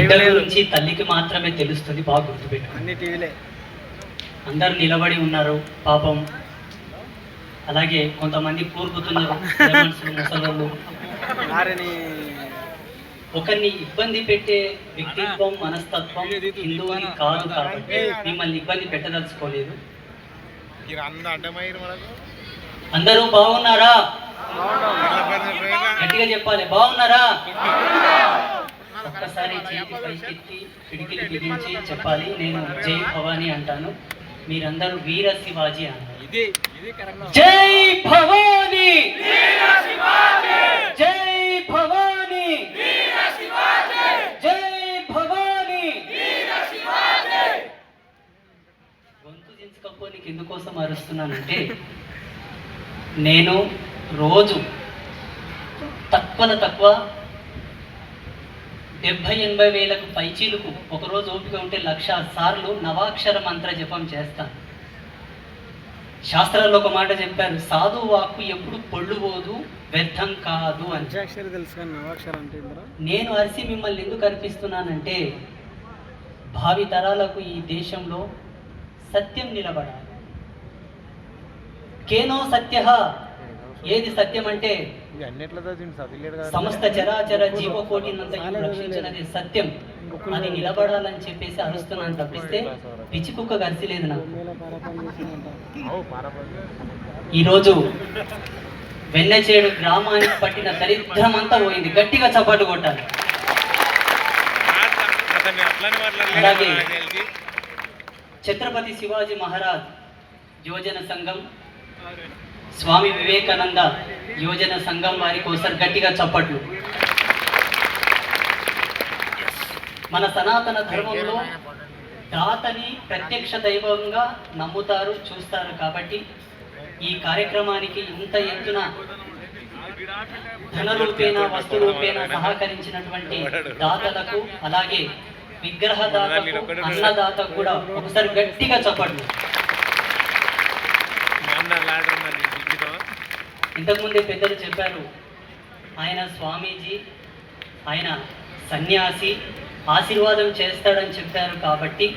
బిడ్డ గురించి తల్లికి మాత్రమే తెలుస్తుంది. బాగా గుర్తుపెట్టుకోండి. అందరు నిలబడి ఉన్నారు పాపం. అలాగే కొంతమంది కూరుకుతున్నారు ముసలు. ఒకరిని ఇబ్బంది పెట్టే వ్యక్తిత్వం మనస్తత్వం హిందువుని కాదు కాబట్టి మిమ్మల్ని ఇబ్బంది పెట్టదలుచుకోలేదు. అందరూ బాగున్నారా? గట్టిగా చెప్పాలి, బాగున్నారా? ఒక్కసారి చేతి పైకెత్తి పిడికిలి బిగించి చెప్పాలి. నేను జై భవానీ అంటాను, మీరందరూ వీర శివాజీ అంటారు. జై భవానీ, జై భవానీ, జై భవానీ. గొంతు దించకపోతే ఎందుకోసం అరుస్తున్నానంటే, నేను రోజు తక్కువ 70-80 వేలకు పైచీలకు ఒకరోజు ఓపిక ఉంటే 1,00,000 సార్లు నవాక్షర మంత్ర జపం చేస్తాను. శాస్త్రాల్లో ఒక మాట చెప్పారు, సాధు వాక్కు ఎప్పుడు పొళ్ళుపోదు, వ్యర్థం కాదు అని. నేను అరిసి మిమ్మల్ని ఎందుకు అర్పిస్తున్నానంటే, భావి తరాలకు ఈ దేశంలో సత్యం నిలబడాలి. కేనో సత్య, ఏది సత్యం అంటే సమస్త చరాచర జీవకోటినంతా రక్షించినది సత్యం. అది నిలబడాలని చెప్పేసి అరుస్తున్నాను తప్పిస్తే పిచ్చి కుక్క గరిసిలేదు నాకు. ఈరోజు వెన్నచేడు గ్రామానికి పట్టిన దరిద్రం అంతా పోయింది. గట్టిగా చప్పట్లు కొట్టాలి. అలాగే ఛత్రపతి శివాజీ మహారాజ్ యువజన సంఘం, స్వామి వివేకానంద యువజన సంఘం వారి కోసం గట్టిగా చప్పట్లు. మన సనాతన ధర్మంలో దాతని ప్రత్యక్ష దైవంగా నమ్ముతారు, చూస్తారు. కాబట్టి ఈ కార్యక్రమానికి ఇంత ఎత్తున ధన రూపేణ వస్తు రూపేణ సహకరించినటువంటి దాతలకు, అలాగే విగ్రహ దాతకు, అన్నదాతకు కూడా ఒకసారి గట్టిగా చప్పట్లు. ఇంతకుముందే పెద్దలు చెప్పారు, ఆయన స్వామీజీ, ఆయన సన్యాసి, ఆశీర్వాదం చేస్తాడని చెప్పారు. కాబట్టి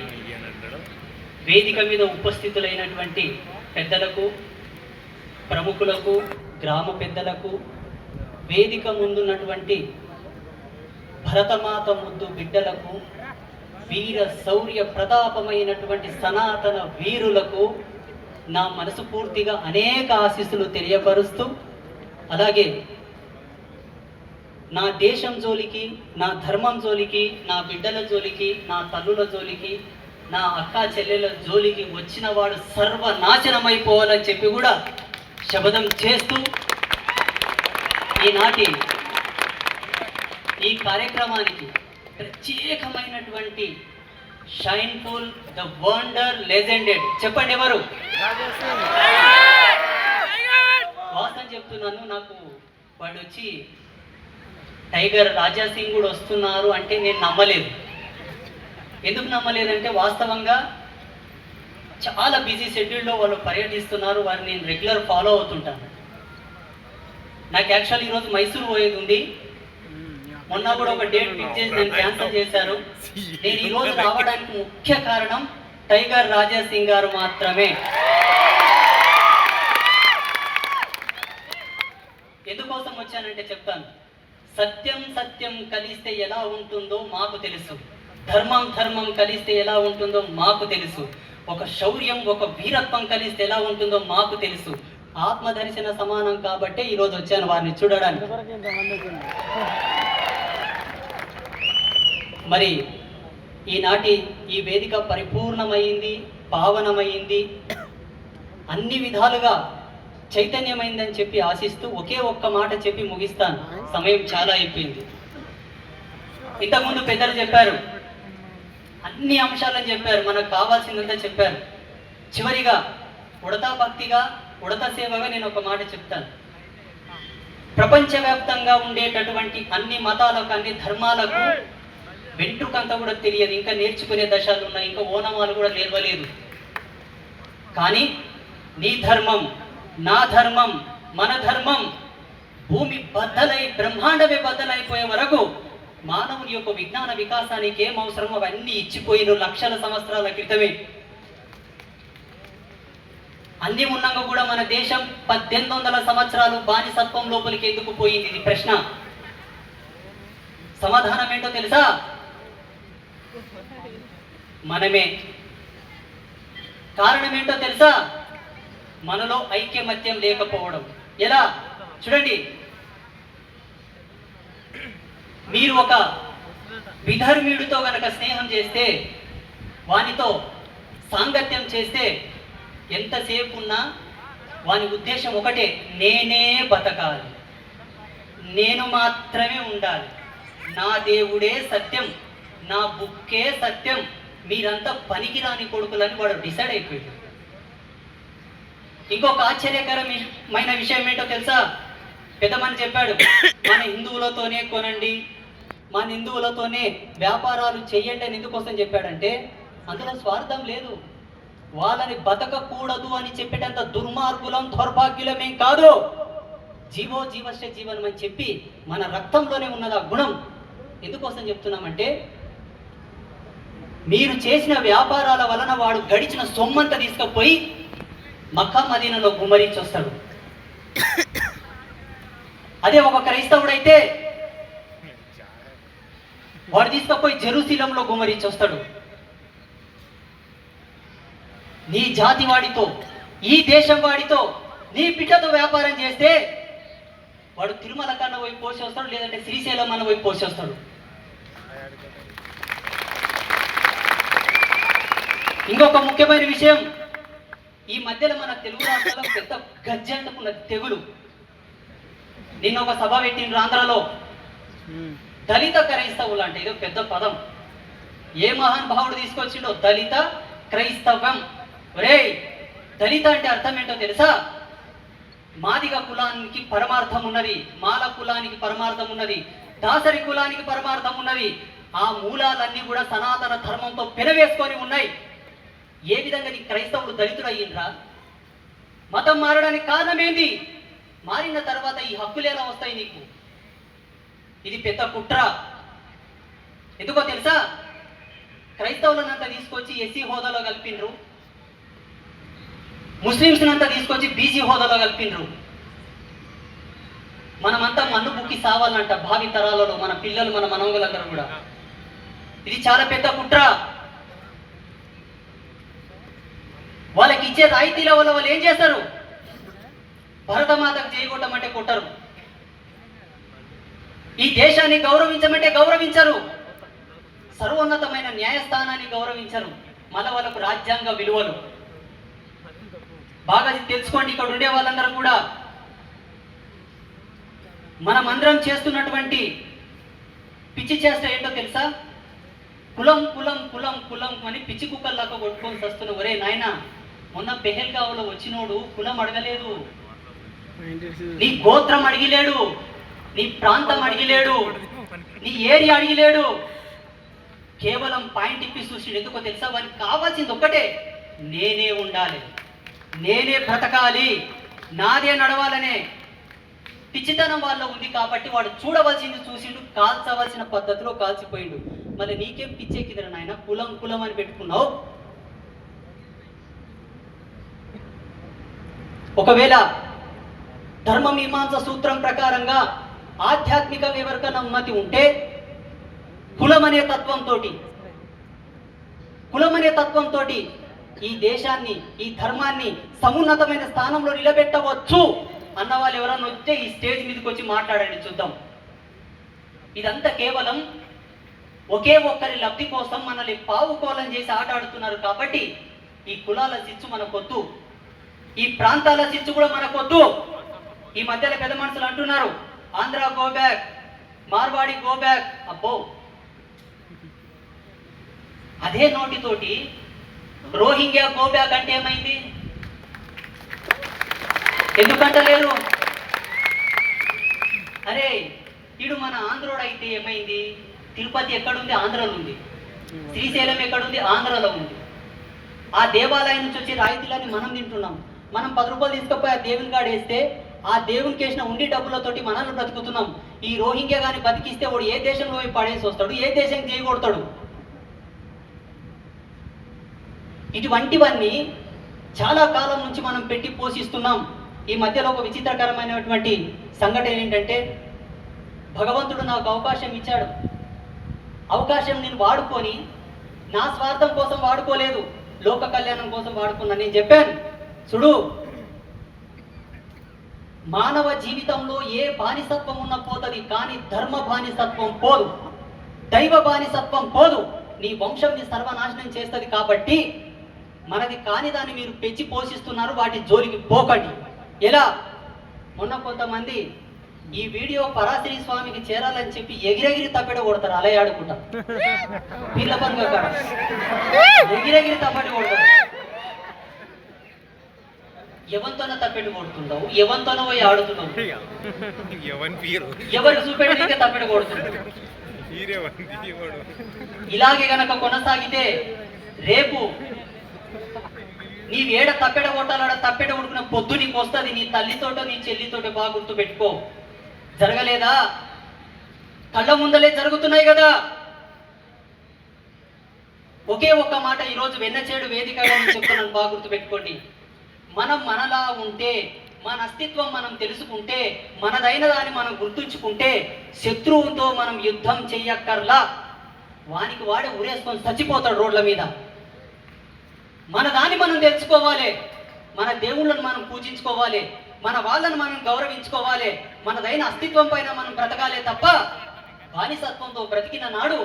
వేదిక మీద ఉపస్థితులైనటువంటి పెద్దలకు, ప్రముఖులకు, గ్రామ పెద్దలకు, వేదిక ముందున్నటువంటి భరతమాత ముద్దు బిడ్డలకు, వీర శౌర్య ప్రతాపమైనటువంటి సనాతన వీరులకు నా మనసు పూర్తిగా అనేక ఆశీస్సులు తెలియపరుస్తూ, అలాగే నా దేశం జోలికి, నా ధర్మం జోలికి, నా బిడ్డల జోలికి, నా తల్లుల జోలికి, నా అక్క చెల్లెల జోలికి వచ్చిన వాడు సర్వనాశనమైపోవాలని చెప్పి కూడా శపథం చేస్తూ ఈనాటి ఈ కార్యక్రమానికి ప్రత్యేకమైనటువంటి షైన్ఫుల్, ద వండర్, లెజెండెడ్ చెప్పండి ఎవరు? వాస్తవం చెప్తున్నాను, నాకు వాడు వచ్చి టైగర్ రాజా సింగ్ కూడా వస్తున్నారు అంటే నేను నమ్మలేదు. ఎందుకు నమ్మలేదంటే, వాస్తవంగా చాలా బిజీ షెడ్యూల్లో వాళ్ళు పర్యటిస్తున్నారు. వారిని నేను రెగ్యులర్ ఫాలో అవుతుంటాను. నాకు యాక్చువల్ ఈరోజు మైసూరు పోయేది ఉంది. మొన్న కూడా ఒక డేట్ ఫిక్స్ చేసి నేను క్యాన్సిల్ చేశారు. నేను ఈరోజు రావడానికి ముఖ్య కారణం టైగర్ రాజా సింగ్ గారు మాత్రమే. ఎందుకోసం వచ్చానంటే చెప్తాను. సత్యం సత్యం కలిస్తే ఎలా ఉంటుందో మాకు తెలుసు, ధర్మం ధర్మం కలిస్తే ఎలా ఉంటుందో మాకు తెలుసు, ఒక శౌర్యం, ఒక వీరత్వం కలిస్తే ఎలా ఉంటుందో మాకు తెలుసు. ఆత్మదర్శన సమానం కాబట్టే ఈరోజు వచ్చాను వారిని చూడడానికి. మరి ఈనాటి ఈ వేదిక పరిపూర్ణమైంది, పావనమైంది, అన్ని విధాలుగా చైతన్యమైందని చెప్పి ఆశిస్తూ ఒకే ఒక్క మాట చెప్పి ముగిస్తాను. సమయం చాలా అయిపోయింది. ఇంతకుముందు పెద్దలు చెప్పారు, అన్ని అంశాలను చెప్పారు, మనకు కావాల్సిందంతా చెప్పారు. చివరిగా ఉడతా భక్తిగా, ఉడత సేవగా నేను ఒక మాట చెప్తాను. ప్రపంచవ్యాప్తంగా ఉండేటటువంటి అన్ని మతాలకు, అన్ని ధర్మాలకు వెంట్రుకంతా కూడా తెలియదు, ఇంకా నేర్చుకునే దశలు ఉన్నాయి, ఇంకా ఓనమాలు కూడా నేర్వలేదు. కానీ నీ ధర్మం, నా ధర్మం, మన ధర్మం భూమి బద్దలై బ్రహ్మాండమే బద్దలైపోయే వరకు మానవుని యొక్క విజ్ఞాన వికాసానికి ఏం అవసరమో అవన్నీ ఇచ్చిపోయిన లక్షల సంవత్సరాల క్రితమే. అన్ని ఉన్నాక కూడా మన దేశం 1800 సంవత్సరాలు బానిసత్వం లోపలికి ఎందుకు పోయింది? ఇది ప్రశ్న. సమాధానం ఏంటో తెలుసా? మనమే. కారణం ఏంటో తెలుసా? మనలో ఐక్యమత్యం లేకపోవడం. ఎలా? చూడండి, మీరు ఒక విధర్మీయుడితో గనక స్నేహం చేస్తే, వానితో సాంగత్యం చేస్తే, ఎంతసేపు ఉన్నా వాని ఉద్దేశం ఒకటే, నేనే బతకాలి, నేను మాత్రమే ఉండాలి, నా దేవుడే సత్యం, నా బుక్కే సత్యం, మీరంతా పనికిరాని కొడుకులని వాడు డిసైడ్ అయిపోయాడు. ఇంకొక ఆశ్చర్యకరమైన విషయం ఏంటో తెలుసా? పెద్దమని చెప్పాడు, మన హిందువులతోనే కొనండి, మన హిందువులతోనే వ్యాపారాలు చెయ్యండి అని ఎందుకోసం చెప్పాడంటే, అందులో స్వార్థం లేదు. వాళ్ళని బతకకూడదు అని చెప్పేటంత దుర్మార్గులం దౌర్భాగ్యులమేం కాదు. జీవో జీవశ్య జీవనం అని చెప్పి మన రక్తంలోనే ఉన్నది ఆ గుణం. ఎందుకోసం చెప్తున్నామంటే, మీరు చేసిన వ్యాపారాల వలన వాడు గడిచిన సొమ్మంతా తీసుకుపోయి మక్కా మదీనాలో గుమ్మరించి వస్తాడు. అదే ఒక క్రైస్తవుడైతే వాడు తీసుకుపోయి జెరూసలంలో గుమ్మరించి వస్తాడు. నీ జాతి వాడితో, ఈ దేశం వాడితో, నీ బిడ్డతో వ్యాపారం చేస్తే వాడు తిరుమల కన్నా పోయి పోసి వస్తాడు, లేదంటే శ్రీశైలం అన్న పోయి పోసి వస్తాడు. ఇంకొక ముఖ్యమైన విషయం, ఈ మధ్యలో మన తెలుగు రాష్ట్రాల్లో పెద్ద గజ్జంటుకున్న తెగులు. నిన్న ఒక సభ పెట్టిండ్రు ఆంధ్రలో, దళిత క్రైస్తవులు అంటే ఇది పెద్ద పదం. ఏ మహాన్ భావుడు తీసుకొచ్చిండో దళిత క్రైస్తవం. ఒరే, దళిత అంటే అర్థం ఏంటో తెలుసా? మాదిగ కులానికి పరమార్థం ఉన్నది, మాల కులానికి పరమార్థం ఉన్నది, దాసరి కులానికి పరమార్థం ఉన్నది. ఆ మూలాలన్నీ కూడా సనాతన ధర్మంతో పెనవేసుకొని ఉన్నాయి. ఏ విధంగా నీ క్రైస్తవుడు దళితుడు అయ్యిండ్రా? మతం మారడానికి కారణం ఏంది? మారిన తర్వాత ఈ హక్కులు ఎలా వస్తాయి నీకు? ఇది పెద్ద కుట్ర. ఎందుకో తెలుసా? క్రైస్తవులనంతా తీసుకొచ్చి ఎస్సీ హోదాలో కలిపిండ్రు, ముస్లింస్నంతా తీసుకొచ్చి బీసీ హోదాలో కలిపిండ్రు. మనమంతా మన్ను బుక్కి సావాలంట భావి తరాలలో, మన పిల్లలు, మన మనవలందరూ కూడా. ఇది చాలా పెద్ద కుట్ర. వాళ్ళకి ఇచ్చే రాయితీల వల్ల వాళ్ళు ఏం చేస్తారు? భరతమాతకు చేయగొట్టమంటే కొట్టరు, ఈ దేశాన్ని గౌరవించమంటే గౌరవించరు, సర్వోన్నతమైన న్యాయస్థానాన్ని గౌరవించరు. మళ్ళీ వాళ్ళకు రాజ్యాంగ విలువలు బాగా తెలుసుకోండి. ఇక్కడ ఉండే వాళ్ళందరూ కూడా మనమందరం చేస్తున్నటువంటి పిచ్చి చేష్ట ఏంటో తెలుసా? కులం కులం కులం కులం అని పిచ్చి కుక్కల్లాగా కొట్టుకొని వస్తున్న. ఒరే నాయన, మొన్న పెహల్గావ్లో వచ్చినోడు కులం అడగలేదు, నీ గోత్రం అడిగిలేడు, నీ ప్రాంతం అడిగిలేడు, నీ ఏరియా అడిగిలేడు, కేవలం పాయింట్ ఇప్పి చూసి. ఎందుకో తెలుసా? వానికి కావాల్సింది ఒక్కటే, నేనే ఉండాలి, నేనే బ్రతకాలి, నాదే నడవాలనే పిచ్చితనం వాళ్ళలో ఉంది. కాబట్టి వాడు చూడవలసింది చూసిండు, కాల్చవలసిన పద్ధతిలో కాల్చిపోయిండు. మళ్ళీ నీకేం పిచ్చెక్కిదిరా నాయన, కులం కులం అని పెట్టుకున్నావు? ఒకవేళ ధర్మ మీమాంస సూత్రం ప్రకారంగా ఆధ్యాత్మికంగా ఎవరికైనా ఉన్నతి ఉంటే కులం అనే తత్వంతో ఈ దేశాన్ని, ఈ ధర్మాన్ని సమున్నతమైన స్థానంలో నిలబెట్టవచ్చు అన్న వాళ్ళు ఎవరన్నా వస్తే ఈ స్టేజ్ మీదకి వచ్చి మాట్లాడండి, చూద్దాం. ఇదంతా కేవలం ఒకే ఒక్కరి లబ్ధి కోసం మనల్ని పావుకోలం చేసి ఆట ఆడుతున్నారు. కాబట్టి ఈ కులాల చిచ్చు మనకొద్దు, ఈ ప్రాంతాల చిచ్చు కూడా మనకొద్దు. ఈ మధ్యలో పెద్ద మనుషులు అంటున్నారు, Andhra go back, Marwadi go back. అబ్బో, అదే నోటితోటి రోహింగ్యా గో బ్యాక్ అంటే ఏమైంది? ఎందుకంటలేరు? అరే, ఇడు మన ఆంధ్రోడు అయితే ఏమైంది? తిరుపతి ఎక్కడుంది? ఆంధ్రలో ఉంది. శ్రీశైలం ఎక్కడుంది? ఆంధ్రలో ఉంది. ఆ దేవాలయం నుంచి వచ్చే రాయితీలని మనం తింటున్నాం. మనం 10 రూపాయలు తీసుకుపోయి ఆ దేవుని కాడ వేస్తే ఆ దేవునికి వేసిన ఉండి డబ్బులతోటి మనల్ని బ్రతుకుతున్నాం. ఈ రోహింగ్యా కానీ బతికిస్తే వాడు ఏ దేశంలో పోయి పడేసి వస్తాడు, ఏ దేశానికి చేయగొడతాడు? ఇటువంటివన్నీ చాలా కాలం నుంచి మనం పెట్టి పోషిస్తున్నాం. ఈ మధ్యలో ఒక విచిత్రకరమైనటువంటి సంఘటన ఏంటంటే, భగవంతుడు నాకు అవకాశం ఇచ్చాడు. అవకాశం నేను వాడుకొని నా స్వార్థం కోసం వాడుకోలేదు, లోక కళ్యాణం కోసం వాడుకున్నా. నేను చెప్పాను, చూడు, మానవ జీవితంలో ఏ బానిసత్వం ఉన్న పోతుంది, కానీ ధర్మ బానిసత్వం పోదు, దైవ బానిసత్వం పోదు. నీ వంశంని సర్వనాశనం చేస్తుంది. కాబట్టి మనది కాని దాన్ని మీరు పెంచి పోషిస్తున్నారు, వాటి జోలికి పోకండి. ఎలా? మొన్న కొంతమంది ఈ వీడియో పరాశరి స్వామికి చేరాలని చెప్పి ఎగిరెగిరి తప్పెడ కొడతారు, అలా ఆడుకుంటా వీళ్ళ పనుగా కాడ ఎగిరెగిరి తప్పటి కొడతారు. ఎవరితోనో తప్పెట్టు కొడుతున్నావు, ఎవరితోనో పోయి ఆడుతున్నావు, ఎవరికి చూపెట్టి తప్పెట్టు కొడుతున్నావు. ఇలాగే గనక కొనసాగితే రేపు నీవేడ తప్పెడ కొట్టాలాడ తప్పెడ కొడుకున్న పొద్దు నీకు వస్తుంది. నీ తల్లితోటో నీ చెల్లితోటో బాగా గుర్తు పెట్టుకో. జరగలేదా? కళ్ళ ముందలే జరుగుతున్నాయి కదా. ఒకే ఒక్క మాట ఈరోజు వెన్నచేడు వేదికగా చెప్తున్నాను, బాగా గుర్తు పెట్టుకోండి. మనం మనలా ఉంటే, మన అస్తిత్వం మనం తెలుసుకుంటే, మనదైన దాన్ని మనం గుర్తుంచుకుంటే, శత్రువుతో మనం యుద్ధం చెయ్యక్కర్లా. వానికి వాడే ఉరేసుకొని చచ్చిపోతాడు రోడ్ల మీద. మన దాన్ని మనం తెలుసుకోవాలి, మన దేవుళ్ళను మనం పూజించుకోవాలి, మన వాళ్ళని మనం గౌరవించుకోవాలి, మనదైన అస్తిత్వం పైన మనం బ్రతకాలే తప్ప బానిసత్వంతో బ్రతికిన నాడు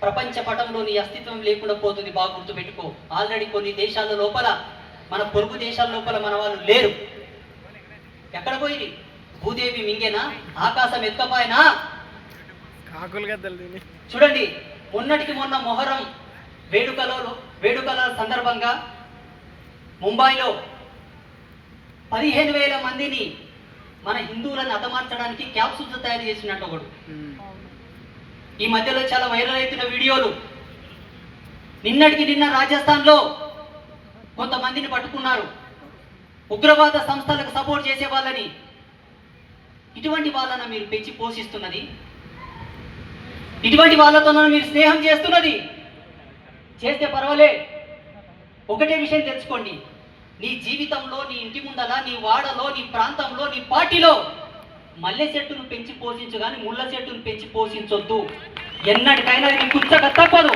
ప్రపంచ పటంలో నీ అస్తిత్వం లేకుండా పోతుంది. బాగా గుర్తుపెట్టుకో. ఆల్రెడీ కొన్ని దేశాల లోపల, మన పొరుగు దేశాల లోపల మన వాళ్ళు లేరు. ఎక్కడ పోయి? భూదేవి మింగేనా? ఆకాశం ఎత్తుకపోయినా? చూడండి, మొన్నటికి మొన్న మొహరం వేడుకల సందర్భంగా ముంబైలో 15,000 మందిని మన హిందువులను హతమార్చడానికి క్యాప్సూల్స్ తయారు చేసినట్టు ఒకడు. ఈ మధ్యలో చాలా వైరల్ అవుతున్న వీడియోలు. నిన్నటికి నిన్న రాజస్థాన్లో కొంతమందిని పట్టుకున్నారు, ఉగ్రవాద సంస్థలకు సపోర్ట్ చేసే వాళ్ళని. ఇటువంటి వాళ్ళను మీరు పెంచి పోషిస్తున్నది, ఇటువంటి వాళ్ళతో మీరు స్నేహం చేస్తున్నది. చేస్తే పర్వాలే. ఒకటే విషయం తెలుసుకోండి, నీ జీవితంలో, నీ ఇంటి ముందల, నీ వాడలో, నీ ప్రాంతంలో, నీ పార్టీలో మల్లె చెట్టును పెంచి పోషించు, కానీ ముళ్ళ చెట్టును పెంచి పోషించొద్దు. ఎన్నటికైనా ఇది కుచ్చక తప్పదు.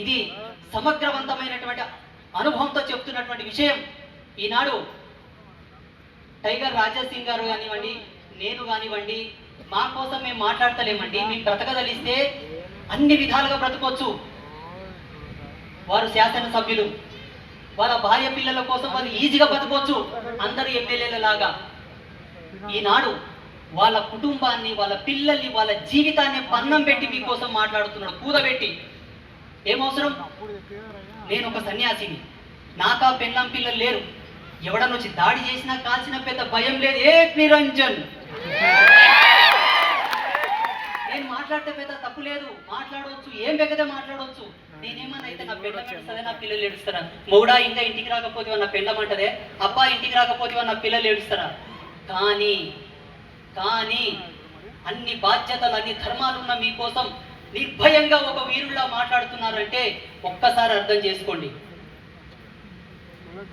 ఇది సమగ్రవంతమైనటువంటి అనుభవంతో చెప్తున్నటువంటి విషయం. ఈనాడు టైగర్ రాజా సింగ్ గారు కానివ్వండి, నేను కానివ్వండి, మా కోసం మేము మాట్లాడతలేమండి. మేము బ్రతకదలిస్తే అన్ని విధాలుగా బ్రతకొచ్చు. వారు శాసనసభ్యులు, వాళ్ళ భార్య పిల్లల కోసం వాళ్ళు ఈజీగా బతకొచ్చు, అందరూ ఎమ్మెల్యేల లాగా. ఈనాడు వాళ్ళ కుటుంబాన్ని, వాళ్ళ పిల్లల్ని, వాళ్ళ జీవితాన్ని పన్నం పెట్టి మీకోసం మాట్లాడుతున్నాడు, కూదబెట్టి. ఏమవసరం? నేను ఒక సన్యాసిని, నాకా పెళ్ళం పిల్లలు లేరు. ఎవడన్నా వచ్చి దాడి చేసినా కాల్చిన పెద్ద భయం లేదు. ఏ నిరంజన్, నేను మాట్లాడితే పెద్ద తప్పు లేదు, మాట్లాడవచ్చు, ఏం బెగదే మాట్లాడవచ్చు. నేనేమన్నా అయితే నా పెళ్ళం ఏడుస్తుందే, నా పిల్లలు ఏడుస్తారా? మొగుడా ఇంకా ఇంటికి రాకపోతే నా పెళ్ళం అంటదే, అబ్బా ఇంటికి రాకపోతే నా పిల్లలు ఏడుస్తారా? కానీ అన్ని బాధ్యతలు, అన్ని ధర్మాలున్న మీకోసం నిర్భయంగా ఒక వీరుల్లా మాట్లాడుతున్నారంటే ఒక్కసారి అర్థం చేసుకోండి,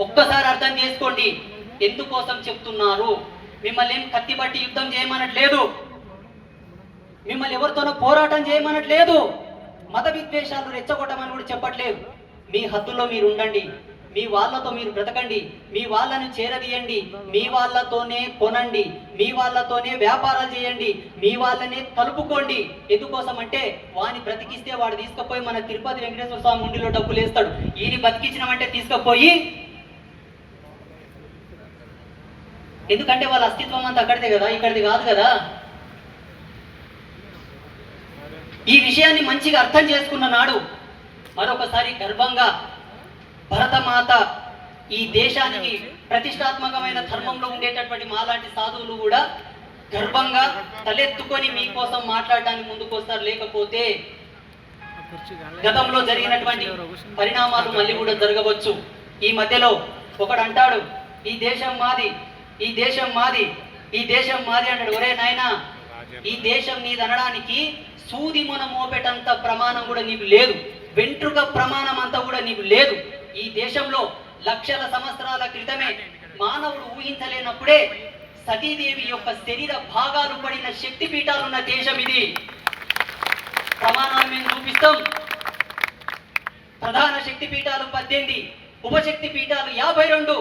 ఒక్కసారి అర్థం చేసుకోండి. ఎందుకోసం చెప్తున్నారు? మిమ్మల్ని ఏం కత్తిపట్టి యుద్ధం చేయమనట్లేదు, మిమ్మల్ని ఎవరితోనో పోరాటం చేయమనట్లేదు, మత విద్వేషాలు రెచ్చగొట్టమని కూడా చెప్పట్లేదు. మీ హద్దులో మీరు ఉండండి, మీ వాళ్ళతో మీరు బ్రతకండి, మీ వాళ్ళని చేరదీయండి, మీ వాళ్ళతోనే కొనండి, మీ వాళ్ళతోనే వ్యాపారాలు చేయండి, మీ వాళ్ళనే కలుపుకోండి. ఎందుకోసం అంటే వాడిని బ్రతికిస్తే వాడు తీసుకుపోయి మన తిరుపతి వెంకటేశ్వర స్వామి ఉండిలో డబ్బులు వేస్తాడు. ఈయన బతికించినామంటే తీసుకుపోయి, ఎందుకంటే వాళ్ళ అస్తిత్వం అంతా అక్కడిదే కదా, ఇక్కడిది కాదు కదా. ఈ విషయాన్ని మంచిగా అర్థం చేసుకున్న నాడు మరొకసారి గర్వంగా భరతమాత, ఈ దేశానికి ప్రతిష్టాత్మకమైన ధర్మంలో ఉండేటటువంటి మాలాంటి సాధువులు కూడా గర్వంగా తలెత్తుకొని మీకోసం మాట్లాడడానికి ముందుకు వస్తారు. లేకపోతే గతంలో జరిగినటువంటి పరిణామాలు మళ్ళీ కూడా జరగవచ్చు. ఈ మధ్యలో ఒకడు అంటాడు ఈ దేశం మాది, ఈ దేశం మాది, ఈ దేశం మాది అంటాడు. ఒరే నాయనా, ఈ దేశం నీది అనడానికి సూది మన మోపెటంత ప్రమాణం కూడా నీకు లేదు, వెంట్రుక ప్రమాణం అంతా కూడా నీకు లేదు. ఈ దేశంలో లక్షల సంవత్సరాల క్రితమే మానవుడు ఊహించలేనప్పుడే సతీదేవి యొక్క శరీర భాగాలు పడిన శక్తి పీఠాలున్న దేశం ఇది. ప్రమాణాలు మేము చూపిస్తాం. ప్రధాన శక్తి పీఠాలు 18, ఉపశక్తి పీఠాలు 52,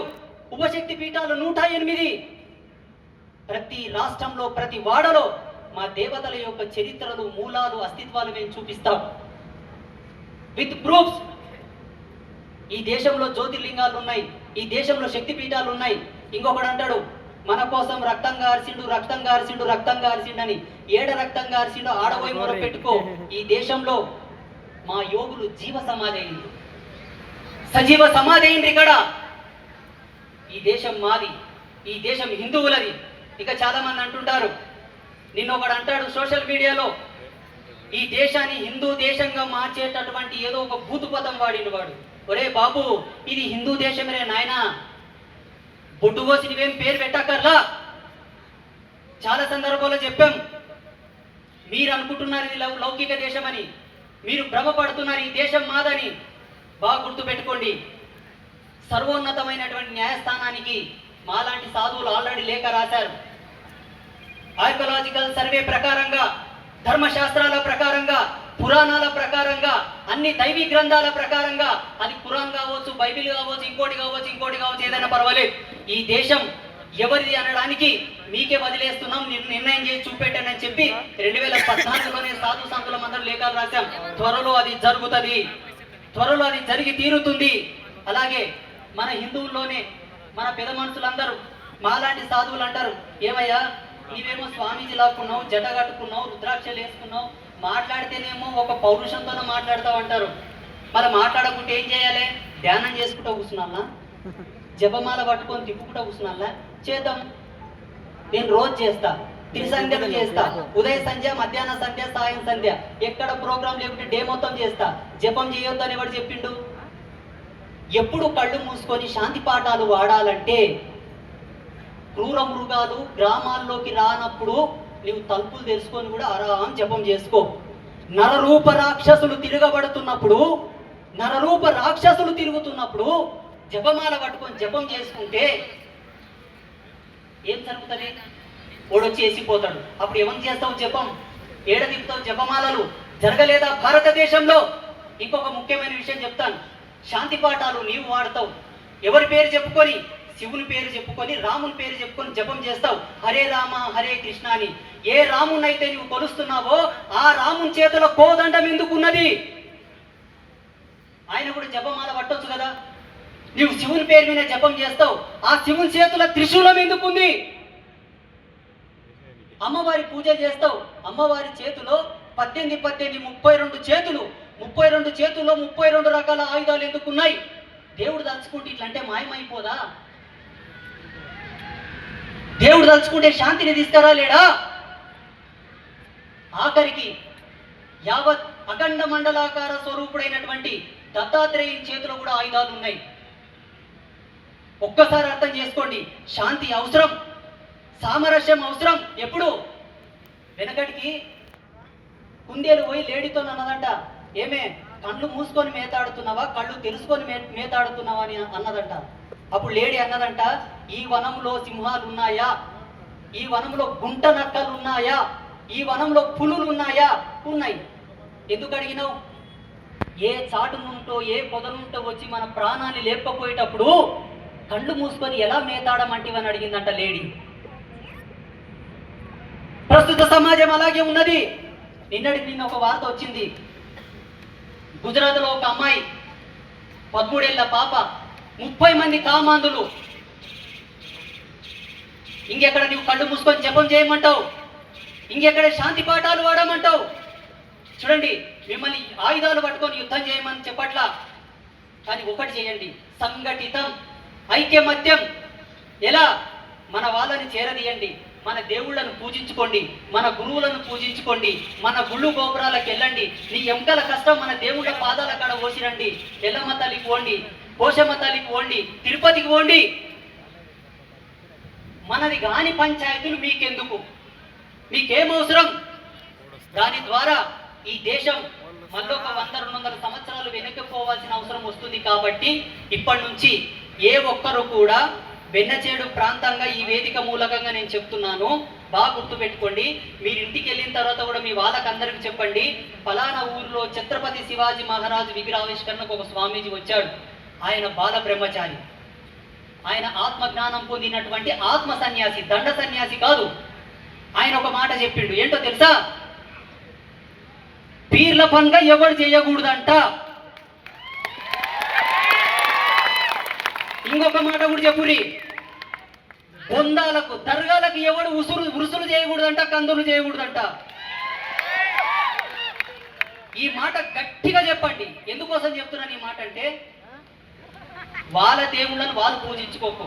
ఉపశక్తి పీఠాలు 108. ప్రతి రాష్ట్రంలో ప్రతి వాడలో మా దేవతల యొక్క చరిత్రలు, మూలాలు, అస్తిత్వాలు మేము చూపిస్తాం విత్ ప్రూఫ్స్. ఈ దేశంలో జ్యోతిర్లింగాలు ఉన్నాయి, ఈ దేశంలో శక్తి పీఠాలు ఉన్నాయి. ఇంకొకడు అంటాడు మన కోసం రక్తం గార్చిండు, రక్తం గార్చిండు, రక్తం గార్చిండు అని. ఏడ రక్తం గార్చిండు ఆడపోయి మొర పెట్టుకో. ఈ దేశంలో మా యోగులు జీవ సమాధి అయింది, సజీవ సమాధి అయింది ఇక్కడ. ఈ దేశం మాది, ఈ దేశం హిందువులది. ఇక చాలా మంది అంటుంటారు, నిన్న ఒకడు అంటాడు సోషల్ మీడియాలో, ఈ దేశాన్ని హిందూ దేశంగా మార్చేటటువంటి ఏదో ఒక భూతు పదం వాడిన వాడు. ఒరే బాబు, ఇది హిందూ దేశమే నాయనా, బొడ్డు కోసి నువ్వేం పేరు పెట్టక్కర్లా. చాలా సందర్భాల్లో చెప్పాం, మీరు అనుకుంటున్నారు ఇది లౌకిక దేశం అని, మీరు భ్రమపడుతున్నారు ఈ దేశం మాదని. బాగా గుర్తు పెట్టుకోండి, సర్వోన్నతమైనటువంటి న్యాయస్థానానికి మాలాంటి సాధువులు ఆల్రెడీ లేఖ రాశారు. ఆర్కియలాజికల్ సర్వే ప్రకారంగా, ధర్మశాస్త్రాల ప్రకారంగా, పురాణాల ప్రకారంగా, అన్ని దైవీ గ్రంథాల ప్రకారంగా, అది ఖురాన్ కావచ్చు, బైబిల్ కావచ్చు, ఇంకోటి కావచ్చు, ఇంకోటి కావచ్చు, ఏదైనా పర్వాలేదు, ఈ దేశం ఎవరిది అనడానికి మీకే వదిలేస్తున్నాం, నిర్ణయం చేసి చూపెట్టండి అని చెప్పి 2014లోనే సాధు సంతులం అందరూ లేఖలు రాశాం. త్వరలో అది జరుగుతుంది, త్వరలో అది జరిగి తీరుతుంది. అలాగే మన హిందువుల్లోనే మన పెద్ద మనుషులందరూ మాలాంటి సాధువులు అంటారు, ఏమయ్యా నీవేమో స్వామీజీ లాక్కున్నావు, జట కట్టుకున్నావు, రుద్రాక్షలు వేసుకున్నావు, మాట్లాడితేనేమో ఒక పౌరుషంతోనే మాట్లాడతావు అంటారు. మరి మాట్లాడకుంటే ఏం చేయాలి? ధ్యానం చేసుకుంటూ కూర్చున్నాలా, జపమాల పట్టుకొని తిప్పుకుంటూ కూర్చున్నాలా? చేద్దాం. నేను రోజు చేస్తా, త్రిసంధ్యలు చేస్తా, ఉదయ సంధ్య, మధ్యాహ్న సంధ్య, సాయం సంధ్య. ఎక్కడ ప్రోగ్రాం లేకుంటే డే మొత్తం చేస్తా. జపం చేయొద్దు అని ఎవరు చెప్పిండు? ఎప్పుడు కళ్ళు మూసుకొని శాంతి పాఠాలు వాడాలంటే క్రూర మృగాలు గ్రామాల్లోకి రానప్పుడు నీవు తలుపులు తెలుసుకొని కూడా ఆరాం జపం చేసుకో. నరరూప రాక్షసులు తిరగబడుతున్నప్పుడు, నరరూప రాక్షసులు తిరుగుతున్నప్పుడు జపమాల పట్టుకొని జపం చేసుకుంటే ఏం జరుగుతుంది? ఓడొచ్చి వేసిపోతాడు. అప్పుడు ఏమని చేస్తావు? జపం ఏడ తిప్పుతావు? జపమాలలు జరగలేదా భారతదేశంలో? ఇంకొక ముఖ్యమైన విషయం చెప్తాను. శాంతి పాఠాలు నీవు వాడతావు, ఎవరి పేరు చెప్పుకొని? శివుని పేరు చెప్పుకొని, రాముని పేరు చెప్పుకొని జపం చేస్తావు, హరే రామ హరే కృష్ణ అని. ఏ రామునైతే నువ్వు కొలుస్తున్నావో ఆ రాముని చేతిలో కోదండం ఎందుకున్నది? ఆయన కూడా జపమాల పట్టొచ్చు కదా. నువ్వు శివుని పేరు మీద జపం చేస్తావు, ఆ శివుని చేతుల త్రిశూలం ఎందుకుంది? అమ్మవారి పూజ చేస్తావు, అమ్మవారి చేతిలో 18 32 చేతులు, 32 చేతుల్లో 32 రకాల ఆయుధాలు ఎందుకున్నాయి? దేవుడు తలుచుకుంటే ఇట్లంటే మాయమైపోదా? దేవుడు తలుచుకుంటే శాంతిని తీసుకురా లేడా? ఆఖరికి యావత్ అఖండ మండలాకార స్వరూపుడైనటువంటి దత్తాత్రేయుని చేతిలో కూడా ఆయుధాలు ఉన్నాయి. ఒక్కసారి అర్థం చేసుకోండి, శాంతి అవసరం, సామరస్యం అవసరం. ఎప్పుడు? వెనకటికి కుందేలు పోయి లేడీతో అన్నదంట, ఏమే కళ్ళు మూసుకొని మేతాడుతున్నావా, కళ్ళు తెలుసుకొని మేతాడుతున్నావా అని అన్నదంట. అప్పుడు లేడీ అన్నదంట, ఈ వనంలో సింహాలు ఉన్నాయా, ఈ వనంలో గుంట నక్కలు ఉన్నాయా, ఈ వనంలో పులులు ఉన్నాయా? ఉన్నాయి. ఎందుకు అడిగినావు? ఏ చాటు నుంటో ఏ పొదనుంటో వచ్చి మన ప్రాణాన్ని లేపకపోయేటప్పుడు కళ్ళు మూసుకొని ఎలా మేతాడమంటివని అడిగిందంట లేడీ. ప్రస్తుత సమాజం అలాగే ఉన్నది. నిన్న ఒక వార్త వచ్చింది. గుజరాత్లో ఒక అమ్మాయి 13 ఏళ్ల పాప, 30 మంది కామాంధులు. ఇంకెక్కడ నువ్వు కళ్ళు మూసుకొని జపం చేయమంటావు? ఇంకెక్కడ శాంతి పాఠాలు వాడమంటావు? చూడండి, మిమ్మల్ని ఆయుధాలు పట్టుకొని యుద్ధం చేయమని చెప్పట్లా, కానీ ఒకటి చేయండి, సంఘటితం, ఐక్యమత్యం. ఎలా? మన వాళ్ళని చేరదీయండి, మన దేవుళ్ళను పూజించుకోండి, మన గురువులను పూజించుకోండి, మన గుళ్ళు గోపురాలకు వెళ్ళండి, నీ ఎంకల కష్టం మన దేవుళ్ళ పాదాల కాడ పోసిరండి, ఎల్లమ్మ తల్లి పోండి, పోషమ్మ తల్లికి పోండి, తిరుపతికి పోండి. మనది కాని పంచాయతీలు మీకెందుకు? మీకేం అవసరం? దాని ద్వారా ఈ దేశం మళ్ళొక 100-200 సంవత్సరాలు వెనక్కిపోవాల్సిన అవసరం వస్తుంది. కాబట్టి ఇప్పటి నుంచి ఏ ఒక్కరు కూడా వెన్నచేడు ప్రాంతంగా ఈ వేదిక మూలకంగా నేను చెప్తున్నాను, బాగా గుర్తుపెట్టుకోండి. మీరు ఇంటికి వెళ్ళిన తర్వాత కూడా మీ వాళ్ళకందరికీ చెప్పండి, ఫలానా ఊరిలో ఛత్రపతి శివాజీ మహారాజు విగ్రహావిష్కరణకు ఒక స్వామీజీ వచ్చాడు. ఆయన బాల బ్రహ్మచారి, ఆయన ఆత్మ జ్ఞానం పొందినటువంటి ఆత్మ సన్యాసి, దండ సన్యాసి కాదు. ఆయన ఒక మాట చెప్పిండు, ఏంటో తెలుసా? పీర్ల పండుగ ఎవరు చేయకూడదంట. ఇంకొక మాట కూడా చెప్పురి, బొందాలకు దర్గాలకు ఎవడు ఉరుసులు చేయకూడదంట, కందులు చేయకూడదంట. ఈ మాట గట్టిగా చెప్పండి. ఎందుకోసం చెప్తున్నాను ఈ మాట అంటే, వాళ్ళ దేవుళ్ళను వాళ్ళు పూజించుకోకు,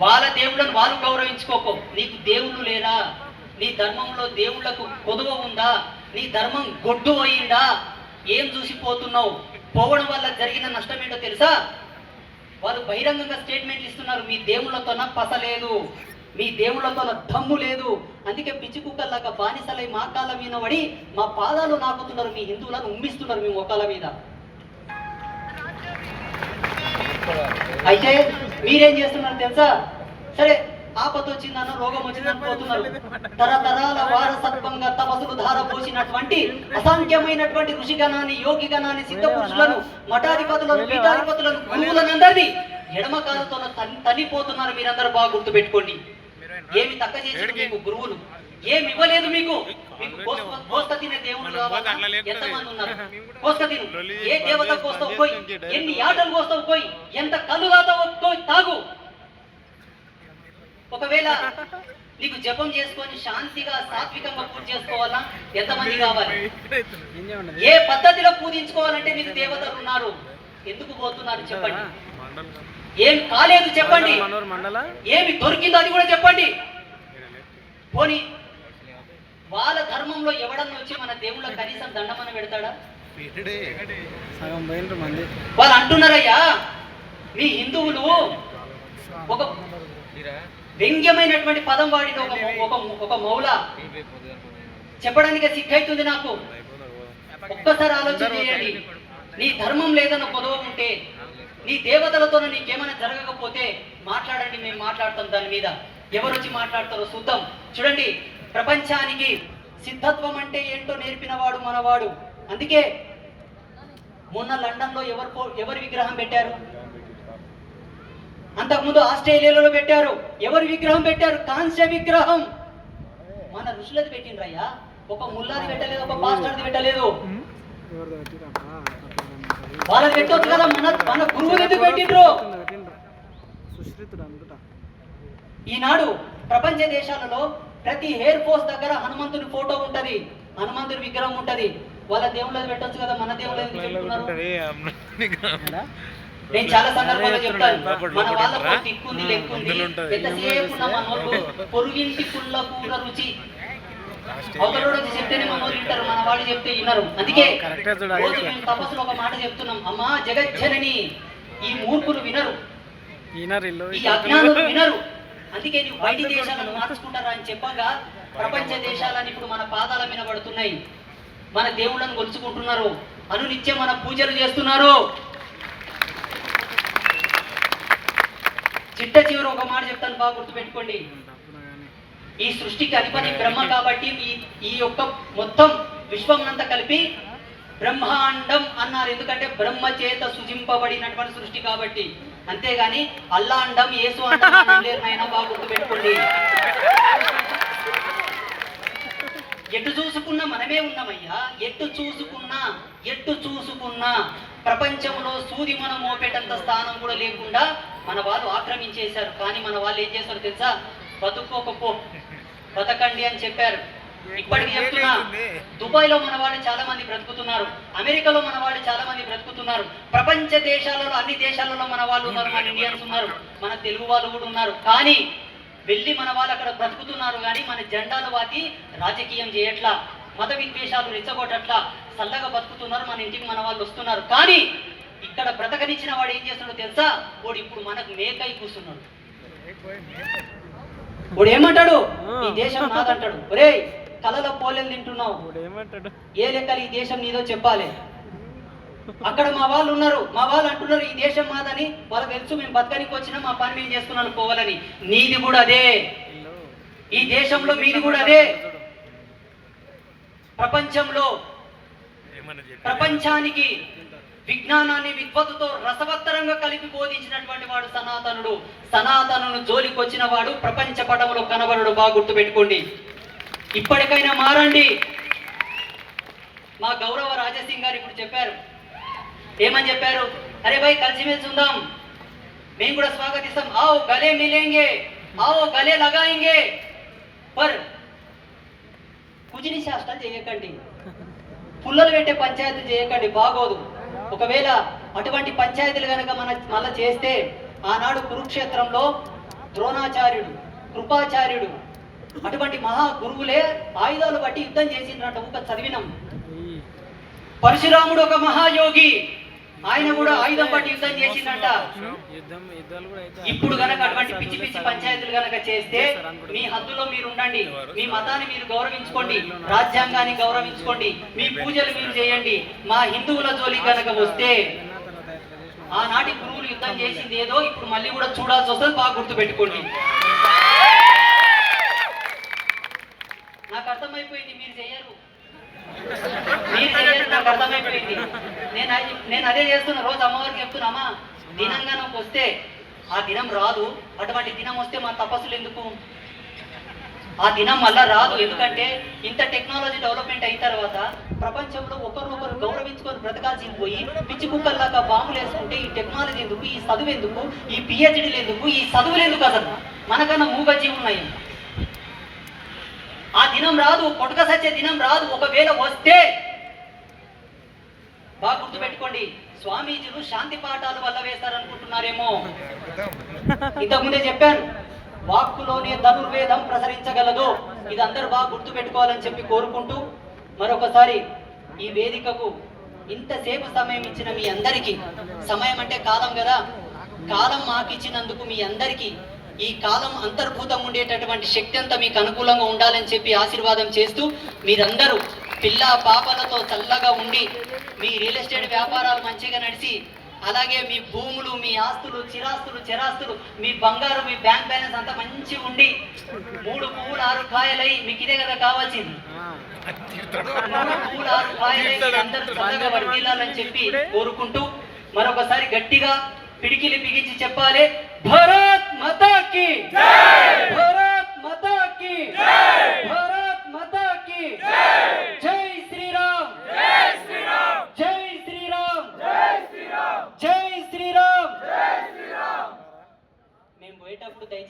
వాళ్ళ దేవుళ్ళను వాళ్ళు గౌరవించుకోకు. నీకు దేవుళ్ళు లేరా? నీ ధర్మంలో దేవుళ్లకు కొదువ ఉందా? నీ ధర్మం గొడ్డు అయిందా? ఏం చూసిపోతున్నావు? పోవడం వల్ల జరిగిన నష్టం ఏంటో తెలుసా? వాళ్ళు బహిరంగంగా స్టేట్మెంట్లు ఇస్తున్నారు, మీ దేవుళ్ళతో పస లేదు, మీ దేవుళ్ళతో దమ్ము లేదు, అందుకే పిచ్చి కుక్కల్లాగా బానిసలై మా కాళ్ళ మీద పడి మా పాదాలు నాకుతున్నారు, మీ హిందువులను ఉమ్మిస్తున్నారు మీ మొక్కల మీద. అయితే మీరేం చేస్తున్నారు తెలుసా? సరే, ఆపద వచ్చిందన్న, రోగం వచ్చిందని పోతున్నారు. తరతరాల వారసత్వంగా తపస్సులు ధారపోసినటువంటి అసంఖ్యమైనటువంటి ఋషిగణాన్ని, యోగిగణాన్ని, సిద్ధ పురుషులను, మఠాధిపతులను, పీఠాధిపతులను, గురువులనందరినీ ఎడమకాలతో తల్లిపోతున్నారు. మీరందరూ బాగా గుర్తు పెట్టుకోండి. ఏమి తక్క చేసి మీకు గురువులు ఏమి ఇవ్వలేదు. మీకు కోస్త తినే దేవుళ్ళు ఎంతమంది ఉన్నారు? కోస్త తిను, ఏ దేవత కోస్తావు పోయి, ఎన్ని ఆటలు కోస్తావు పోయి, ఎంత కళ్ళు తాతావు తాగు. ఒకవేళ నీకు జపం చేసుకొని శాంతిగా సాత్వికంగా పూజ చేసుకోవాలా, ఎంతమంది కావాలి? ఏ పద్ధతిలో పూజించుకోవాలంటే మీకు దేవతలు ఉన్నారు. ఎందుకు పోతున్నారు చెప్పండి? ఏం కాలేదు చెప్పండి, ఏమి దొరికిందో అది కూడా చెప్పండి. పోనీ వాళ్ళ ధర్మంలో ఎవడన్నా వచ్చి మన దేవుళ్ళ కనీసం దండమని పెడతాడా? వాళ్ళు అంటున్నారయ్యా, మీ హిందువులు ఒక వ్యంగ్యమైనటువంటి పదం వాడిన ఒక మౌల చెప్పడానికి సిగ్గైతుంది నాకు. ఒక్కసారి ఆలోచన చేయండి. నీ ధర్మం లేదన్న పొదవ ఉంటే, నీ దేవతలతో నీకేమైనా జరగకపోతే మాట్లాడండి, మేము మాట్లాడతాం దాని మీద. ఎవరు వచ్చి మాట్లాడతారో చూద్దాం. చూడండి, ప్రపంచానికి సిద్ధత్వం అంటే ఏంటో నేర్పినవాడు మనవాడు. అందుకే మొన్న లండన్లో ఎవరి విగ్రహం పెట్టారు? అంతకుముందు ఆస్ట్రేలియాలో పెట్టారు. ఎవరి విగ్రహం పెట్టారు? కాంస్య విగ్రహం. మన ఋషులది పెట్టిండ్రయ్యా, ఒక ముల్లాది పెట్టలేదు, ఒక పాస్టర్ది పెట్టలేదు. వాళ్ళది పెట్టొచ్చు కదా, మన గురువులు ఎందుకు పెట్టిండ్రు? ఈనాడు ప్రపంచ దేశాలలో ప్రతి ఎయిర్ ఫోర్స్ దగ్గర హనుమంతుని ఫోటో ఉంటది, హనుమంతుని విగ్రహం ఉంటది. వాళ్ళ దేవుళ్ళది పెట్టొచ్చు కదా, మన దేవుళ్ళు ఎందుకు పెట్టుకున్నారు? నేను చాలా సందర్భంగా చెప్తాను, మన వాళ్ళకు తిక్కుంది లెక్కుంది, ఎంతసేపు ఉన్న మనోళ్ళు పొరుగింటి పుల్ల కూర రుచి అవతలోడు వచ్చి చెప్తేనే మనోళ్ళు వింటారు, మన వాళ్ళు చెప్తే వినరు. అందుకే రోజు మేము తపస్సులో ఒక మాట చెప్తున్నాం, అమ్మా జగజ్జనని, ఈ మూర్ఖులు వినరు, ఈ అజ్ఞానులు వినరు. అందుకే నువ్వు బయటి దేశాలను మార్చుకుంటారా అని చెప్పగా ప్రపంచ దేశాలని ఇప్పుడు మన పాదాల మీద పడుతున్నాయి, మన దేవుళ్ళను కొలుచుకుంటున్నారు, అనునిత్యం మన పూజలు చేస్తున్నారు. చిట్ట చివరి ఒక మాట చెప్తాను, బాగా గుర్తుపెట్టుకోండి. ఈ సృష్టికి అధిపతి బ్రహ్మ కాబట్టి ఈ యొక్క మొత్తం విశ్వం అంతా కలిపి బ్రహ్మాండం అన్నారు. ఎందుకంటే బ్రహ్మ చేత సృజింపబడినటువంటి సృష్టి కాబట్టి. అంతేగాని అల్లా అండం, యేసు అండం అనలేరు నాయన, బాగా గుర్తుపెట్టుకోండి. ఎటు చూసుకున్నా మనమే ఉన్నామయ్యా. ఎటు చూసుకున్నా ప్రపంచంలో సూది మనం మోపేటంత స్థానం కూడా లేకుండా మన వాళ్ళు ఆక్రమించేశారు. కానీ మన వాళ్ళు ఏం చేశారు తెలుసా? బతుకోకపో, బతకండి అని చెప్పారు. ఇప్పటికి చెప్తున్నా, దుబాయ్లో మన వాళ్ళు చాలా మంది బ్రతుకుతున్నారు, అమెరికాలో మన వాళ్ళు చాలా మంది బ్రతుకుతున్నారు, ప్రపంచ దేశాలలో అన్ని దేశాలలో మన వాళ్ళు ఉన్నారు, మన ఇండియన్స్ ఉన్నారు, మన తెలుగు వాళ్ళు కూడా ఉన్నారు. కానీ వెళ్ళి మన వాళ్ళు అక్కడ బ్రతుకుతున్నారు. కానీ మన జెండాలు వాటి రాజకీయం చేయట్లా, మత విద్వేషాలు రెచ్చగొట్టట్లా, చల్లగా బతుకుతున్నారు. మన ఇంటికి మన వాళ్ళు వస్తున్నారు. కానీ ఇక్కడ బ్రతకనిచ్చిన వాడు ఏం చేస్తున్నాడో తెలుసా? వాడు ఇప్పుడు మనకు మేకై కూర్చున్నాడు. వాడు ఏమంటాడు? ఈ దేశం నాదంటాడు. ఒరే కలలో పోలేలు తింటున్నావు, ఏ లెక్కలు ఈ దేశం నీదో చెప్పాలి. అక్కడ మా వాళ్ళు ఉన్నారు, మా వాళ్ళు అంటున్నారు ఈ దేశం మాదని. వాళ్ళకి తెలుసు మేము బతకనికి వచ్చినా మా పని మేము చేసుకున్నాను పోవాలని. నీది కూడా అదే, ఈ దేశంలో మీది కూడా అదే. ప్రపంచానికి విజ్ఞానాన్ని విద్వత్తుతో రసవత్తరంగా కలిపి బోధించినటువంటి వాడు సనాతనుడు. సనాతనుడు జోలికి వచ్చిన వాడు ప్రపంచ పటంలో కనబడడు. బాగా గుర్తుపెట్టుకోండి. ఇప్పటికైనా మారండి. మా గౌరవ రాజాసింగ్ గారు ఇప్పుడు చెప్పారు, ఏమని చెప్పారు? అరే భాయ్ కలిసిమెలిసి ఉందాం, మేము కూడా స్వాగతిస్తాం. आओ गले मिलेंगे, आओ गले लगाएंगे, पर కుజిని శాస్త్రాలు చేయకండి, పుల్లలు పెట్టే పంచాయతీ చేయకండి, బాగోదు. ఒకవేళ అటువంటి పంచాయతీలు కనుక మళ్ళా చేస్తే ఆనాడు కురుక్షేత్రంలో ద్రోణాచార్యుడు, కృపాచార్యుడు అటువంటి మహా గురువులే ఆయుధాలు బట్టి యుద్ధం చేసిండ్రంట. ఒక చదివినం. పరశురాముడు ఒక మహాయోగి, ఆయన కూడా ఆయుధం పట్టి యుద్ధం చేసిందంట. ఇప్పుడు గనక అటువంటి పిచ్చి పిచ్చి పంచాయతీలు గనక చేస్తే మీ హద్దులో మీరు ఉండండి, మీ మతాన్ని మీరు గౌరవించుకోండి, రాజ్యాంగాన్ని గౌరవించుకోండి, మీ పూజలు మీరు చేయండి. మా హిందువుల జోలికి గనక వస్తే ఆనాటి గురువులు యుద్ధం చేసింది ఏదో ఇప్పుడు మళ్ళీ కూడా చూడాల్సి వస్తుంది. బాగా గుర్తు పెట్టుకోండి. నాకు అర్థమైపోయింది, మీరు చేయరు, నాకు అర్థమైపోయింది. నేను అదే చేస్తున్నా. రోజు అమ్మవారికి చెప్తున్నామా, దినంగానకు వస్తే ఆ దినం రాదు. అటువంటి దినం వస్తే మా తపస్సులు ఎందుకు? ఆ దినం మళ్ళా రాదు. ఎందుకంటే ఇంత టెక్నాలజీ డెవలప్మెంట్ అయిన తర్వాత ప్రపంచంలో ఒకరినొకరు గౌరవించుకొని బ్రతకాల్సింది పోయి పిచ్చి కుక్కల్లాగా బాంబులు వేసుకుంటే ఈ టెక్నాలజీ ఎందుకు, ఈ చదువు ఎందుకు, ఈ పిహెచ్డీలు ఎందుకు, ఈ చదువులు ఎందుకు? అసలు మనకన్నా మూగజీవులు ఉన్నాయి. ఆ దినం రాదు, కొట్టుక సచ్చే దినం రాదు. ఒకవేళ వస్తే బాగా గుర్తు పెట్టుకోండి, స్వామీజీలు శాంతి పాఠాలు వల్ల వేస్తారనుకుంటున్నారేమో. ఇంతకుముందే చెప్పాను, వాక్కులోనే ధనుర్వేదం ప్రసరించగలదు. ఇది అందరూ బాగా గుర్తు పెట్టుకోవాలని చెప్పి కోరుకుంటూ మరొకసారి ఈ వేదికకు ఇంతసేపు సమయం ఇచ్చిన మీ అందరికీ, సమయం అంటే కాలం కదా, కాలం మాకు ఇచ్చినందుకు మీ అందరికీ ఈ కాలం అంతర్భూతం ఉండేటటువంటి శక్తి అంతా మీకు అనుకూలంగా ఉండాలని చెప్పి ఆశీర్వాదం చేస్తూ మీరందరూ పిల్ల పాపలతో చల్లగా ఉండి మీ రియల్ ఎస్టేట్ వ్యాపారాలు మంచిగా నడిచి, అలాగే మీ భూములు, మీ ఆస్తులు, చిరాస్తులు, చెరాస్తులు, మీ బంగారు, మీ బ్యాంక్ బ్యాలెన్స్ అంతా మంచిగా ఉండి 3 పువ్వులు 6 కాయలై, మీకు ఇదే కదా కావాల్సింది, 3 పువ్వులు 6 కాయలై అందరూ చల్లగా వర్ధిల్లాలని చెప్పి కోరుకుంటూ మరొకసారి గట్టిగా పిడికిలి బిగించి చెప్పాలి, భారత్ మాతా కీ జై, భారత్ మాతా కీ జై, భారత్ మాతా కీ జై, జై శ్రీరామ్, జై శ్రీరామ్, జై శ్రీరామ్, జై శ్రీరామ్, జై శ్రీరామ్, జై శ్రీరామ్. మేము పోయేటప్పుడు దయచేసి